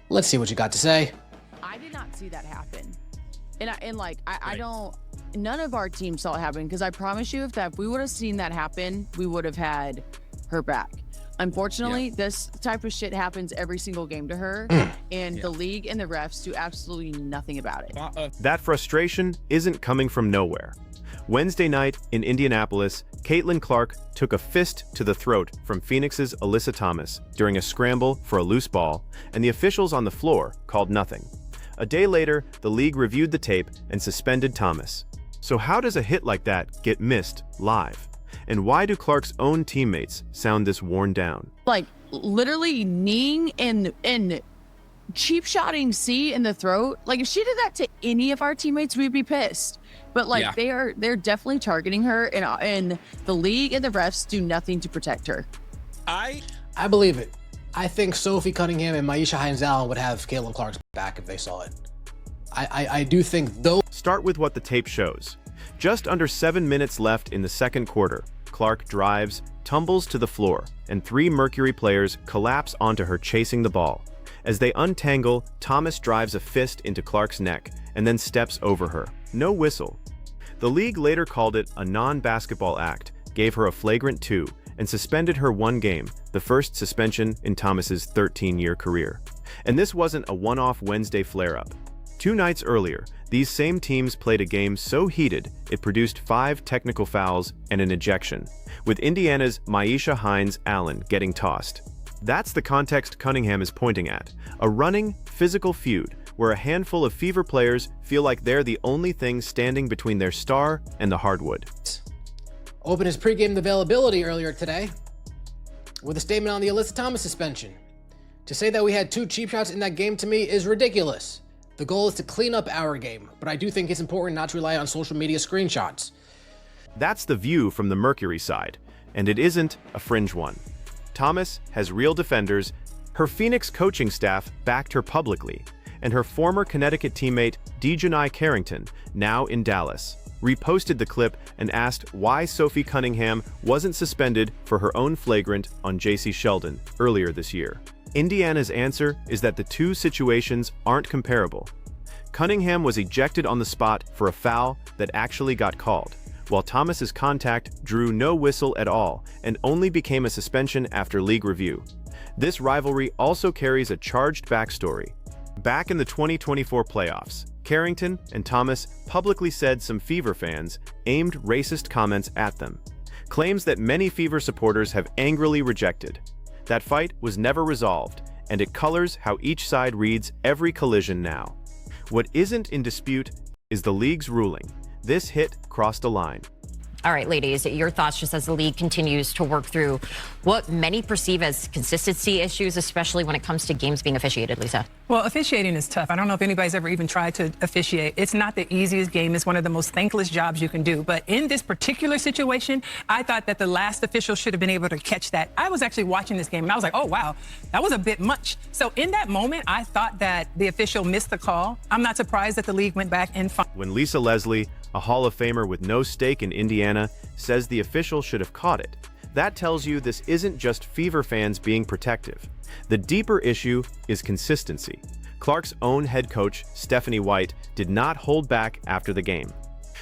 Let's see what you got to say. I did not see that happen. I don't, none of our team saw it happen, because I promise you if we would have seen that happen, we would have had her back. Unfortunately, this type of shit happens every single game to her, and the league and the refs do absolutely nothing about it. That frustration isn't coming from nowhere. Wednesday night in Indianapolis, Caitlin Clark took a fist to the throat from Phoenix's Alyssa Thomas during a scramble for a loose ball, and the officials on the floor called nothing. A day later, the league reviewed the tape and suspended Thomas. So how does a hit like that get missed live? And why do Clark's own teammates sound this worn down? Like, literally kneeing and cheap shotting C in the throat. Like, if she did that to any of our teammates, we'd be pissed. But like, they're definitely targeting her, and the league and the refs do nothing to protect her. I believe it. I think Sophie Cunningham and Myisha Hines-Allen would have Caitlin Clark's back if they saw it. I do think though. Start with what the tape shows. Just under 7 minutes left in the second quarter, Clark drives, tumbles to the floor, and 3 Mercury players collapse onto her chasing the ball. As they untangle, Thomas drives a fist into Clark's neck and then steps over her. No whistle. The league later called it a non-basketball act, gave her a flagrant 2, and suspended her 1 game, the first suspension in Thomas's 13-year career. And this wasn't a one-off Wednesday flare-up. 2 nights earlier, these same teams played a game so heated it produced 5 technical fouls and an ejection, with Indiana's Myisha Hines-Allen getting tossed. That's the context Cunningham is pointing at, a running, physical feud where a handful of Fever players feel like they're the only thing standing between their star and the hardwood. Opened his pregame availability earlier today with a statement on the Alyssa Thomas suspension. To say that we had 2 cheap shots in that game to me is ridiculous. The goal is to clean up our game, but I do think it's important not to rely on social media screenshots. That's the view from the Mercury side, and it isn't a fringe one. Thomas has real defenders, her Phoenix coaching staff backed her publicly, and her former Connecticut teammate Dejanai Carrington, now in Dallas, reposted the clip and asked why Sophie Cunningham wasn't suspended for her own flagrant on J.C. Sheldon earlier this year. Indiana's answer is that the 2 situations aren't comparable. Cunningham was ejected on the spot for a foul that actually got called, while Thomas's contact drew no whistle at all and only became a suspension after league review. This rivalry also carries a charged backstory. Back in the 2024 playoffs, Carrington and Thomas publicly said some Fever fans aimed racist comments at them, claims that many Fever supporters have angrily rejected. That fight was never resolved, and it colors how each side reads every collision now. What isn't in dispute is the league's ruling. This hit crossed a line. All right, ladies, your thoughts just as the league continues to work through what many perceive as consistency issues, especially when it comes to games being officiated, Lisa. Well, officiating is tough. I don't know if anybody's ever even tried to officiate. It's not the easiest game. It's one of the most thankless jobs you can do. But in this particular situation, I thought that the last official should have been able to catch that. I was actually watching this game, and I was like, oh, wow, that was a bit much. So in that moment, I thought that the official missed the call. I'm not surprised that the league went back and When Lisa Leslie, a Hall of Famer with no stake in Indiana, says the official should have caught it, that tells you this isn't just Fever fans being protective. The deeper issue is consistency. Clark's own head coach, Stephanie White, did not hold back after the game.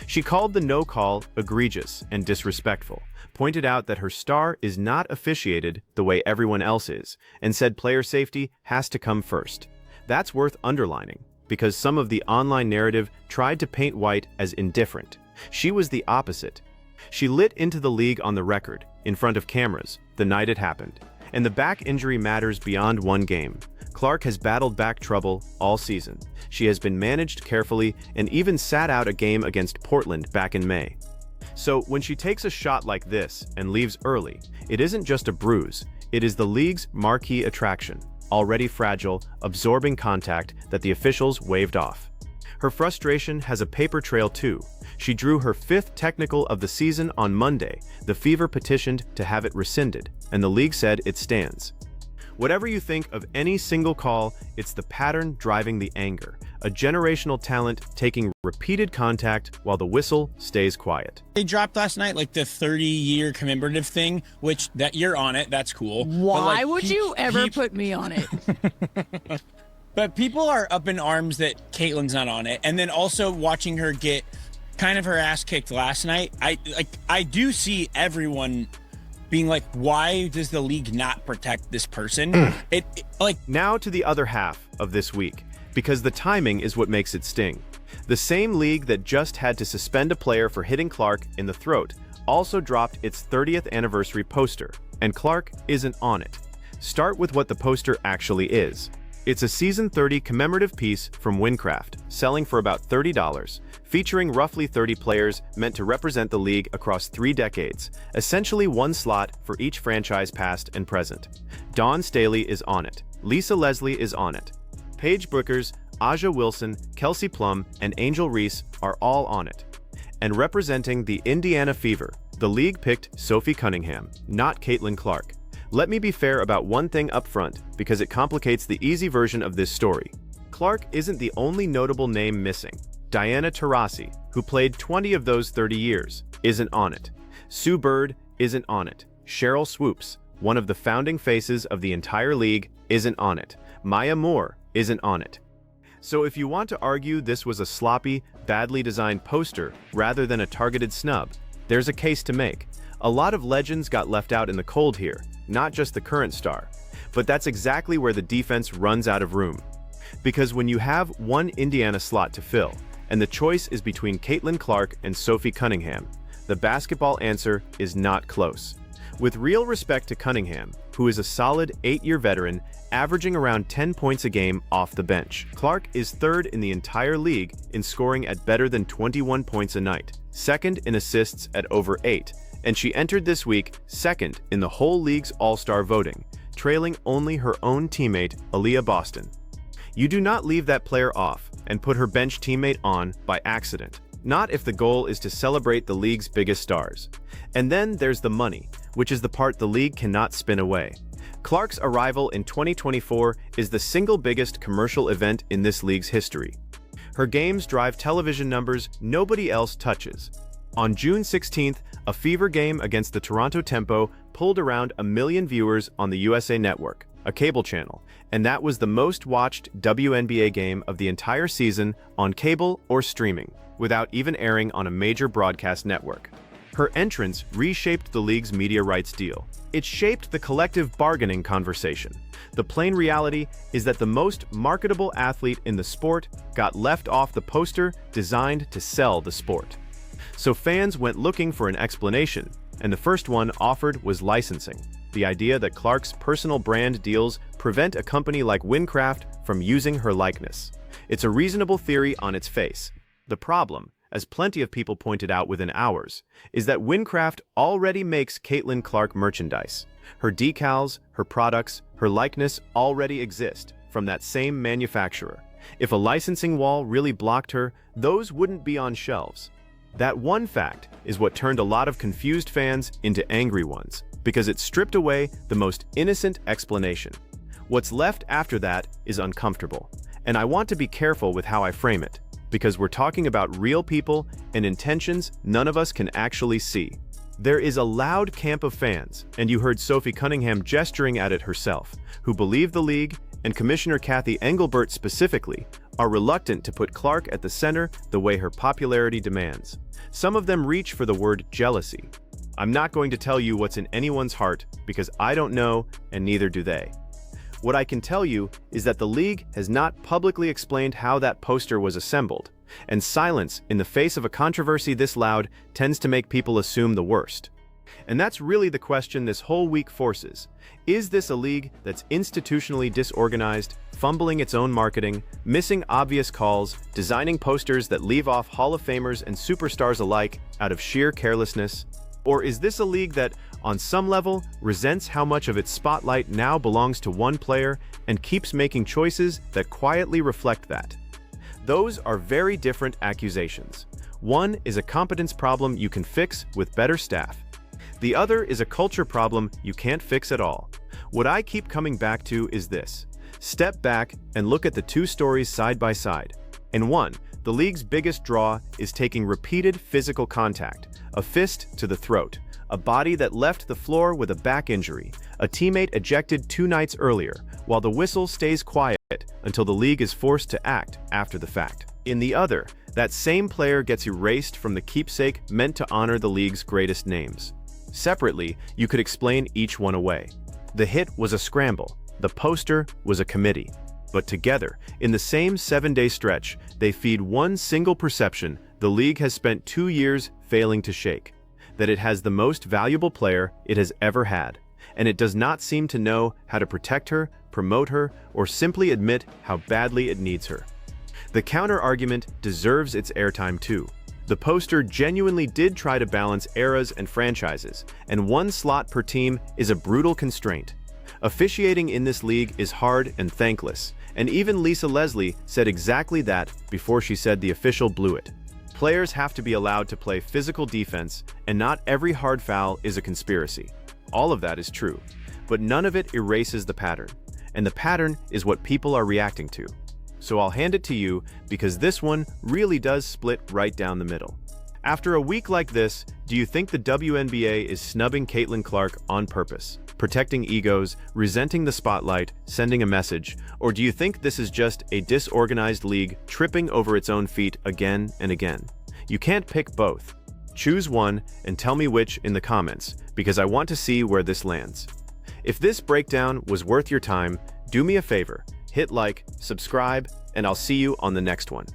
She called the no call egregious and disrespectful, pointed out that her star is not officiated the way everyone else is, and said player safety has to come first. That's worth underlining, because some of the online narrative tried to paint White as indifferent. She was the opposite. She lit into the league on the record, in front of cameras, the night it happened. And the back injury matters beyond one game. Clark has battled back trouble all season. She has been managed carefully and even sat out a game against Portland back in May. So when she takes a shot like this and leaves early, it isn't just a bruise, it is the league's marquee attraction, already fragile, absorbing contact that the officials waved off. Her frustration has a paper trail too. She drew her 5th technical of the season on Monday. The Fever petitioned to have it rescinded, and the league said it stands. Whatever you think of any single call, it's the pattern driving the anger, a generational talent taking repeated contact while the whistle stays quiet. They dropped last night like the 30-year commemorative thing, which that you're on it, that's cool. Why would you ever put me on it? But people are up in arms that Caitlyn's not on it. And then also watching her get kind of her ass kicked last night. I do see everyone being like, why does the league not protect this person? Now to the other half of this week, because the timing is what makes it sting. The same league that just had to suspend a player for hitting Clark in the throat also dropped its 30th anniversary poster, and Clark isn't on it. Start with what the poster actually is. It's a Season 30 commemorative piece from Wincraft, selling for about $30, featuring roughly 30 players meant to represent the league across 3 decades, essentially one slot for each franchise past and present. Dawn Staley is on it. Lisa Leslie is on it. Paige Brookers, Aja Wilson, Kelsey Plum, and Angel Reese are all on it. And representing the Indiana Fever, the league picked Sophie Cunningham, not Caitlin Clark. Let me be fair about one thing up front, because it complicates the easy version of this story. Clark isn't the only notable name missing. Diana Taurasi, who played 20 of those 30 years, isn't on it. Sue Bird isn't on it. Cheryl Swoops, one of the founding faces of the entire league, isn't on it. Maya Moore isn't on it. So if you want to argue this was a sloppy, badly designed poster rather than a targeted snub, there's a case to make. A lot of legends got left out in the cold here, not just the current star. But that's exactly where the defense runs out of room. Because when you have one Indiana slot to fill, and the choice is between Caitlin Clark and Sophie Cunningham, the basketball answer is not close. With real respect to Cunningham, who is a solid 8-year veteran, averaging around 10 points a game off the bench, Clark is 3rd in the entire league in scoring at better than 21 points a night, 2nd in assists at over 8, and she entered this week 2nd in the whole league's All-Star voting, trailing only her own teammate, Aaliyah Boston. You do not leave that player off and put her bench teammate on by accident, not if the goal is to celebrate the league's biggest stars. And then there's the money, which is the part the league cannot spin away. Clark's arrival in 2024 is the single biggest commercial event in this league's history. Her games drive television numbers nobody else touches. On June 16th, a Fever game against the Toronto Tempo pulled around 1 million viewers on the USA Network, a cable channel, and that was the most watched WNBA game of the entire season on cable or streaming, without even airing on a major broadcast network. Her entrance reshaped the league's media rights deal. It shaped the collective bargaining conversation. The plain reality is that the most marketable athlete in the sport got left off the poster designed to sell the sport. So fans went looking for an explanation, and the first one offered was licensing. The idea that Clark's personal brand deals prevent a company like Wincraft from using her likeness. It's a reasonable theory on its face. The problem, as plenty of people pointed out within hours, is that Wincraft already makes Caitlin Clark merchandise. Her decals, her products, her likeness already exist from that same manufacturer. If a licensing wall really blocked her, those wouldn't be on shelves. That one fact is what turned a lot of confused fans into angry ones, because it stripped away the most innocent explanation. What's left after that is uncomfortable, and I want to be careful with how I frame it, because we're talking about real people and intentions none of us can actually see. There is a loud camp of fans, and you heard Sophie Cunningham gesturing at it herself, who believe the league, and Commissioner Kathy Engelbert specifically, are reluctant to put Clark at the center the way her popularity demands. Some of them reach for the word jealousy. I'm not going to tell you what's in anyone's heart because I don't know and neither do they. What I can tell you is that the league has not publicly explained how that poster was assembled, and silence in the face of a controversy this loud tends to make people assume the worst. And that's really the question this whole week forces. Is this a league that's institutionally disorganized, fumbling its own marketing, missing obvious calls, designing posters that leave off Hall of Famers and superstars alike out of sheer carelessness? Or is this a league that, on some level, resents how much of its spotlight now belongs to one player and keeps making choices that quietly reflect that? Those are very different accusations. One is a competence problem you can fix with better staff. The other is a culture problem you can't fix at all. What I keep coming back to is this. Step back and look at the two stories side by side. In one, the league's biggest draw is taking repeated physical contact, a fist to the throat, a body that left the floor with a back injury, a teammate ejected 2 nights earlier, while the whistle stays quiet until the league is forced to act after the fact. In the other, that same player gets erased from the keepsake meant to honor the league's greatest names. Separately, you could explain each one away. The hit was a scramble, the poster was a committee. But together, in the same 7-day stretch, they feed one single perception the league has spent 2 years failing to shake: that it has the most valuable player it has ever had, and it does not seem to know how to protect her, promote her, or simply admit how badly it needs her. The counter-argument deserves its airtime too. The poster genuinely did try to balance eras and franchises, and one slot per team is a brutal constraint. Officiating in this league is hard and thankless, and even Lisa Leslie said exactly that before she said the official blew it. Players have to be allowed to play physical defense, and not every hard foul is a conspiracy. All of that is true, but none of it erases the pattern, and the pattern is what people are reacting to. So I'll hand it to you because this one really does split right down the middle. After a week like this, do you think the WNBA is snubbing Caitlin Clark on purpose, protecting egos, resenting the spotlight, sending a message, or do you think this is just a disorganized league tripping over its own feet again and again? You can't pick both. Choose one and tell me which in the comments, because I want to see where this lands. If this breakdown was worth your time, do me a favor, hit like, subscribe, and I'll see you on the next one.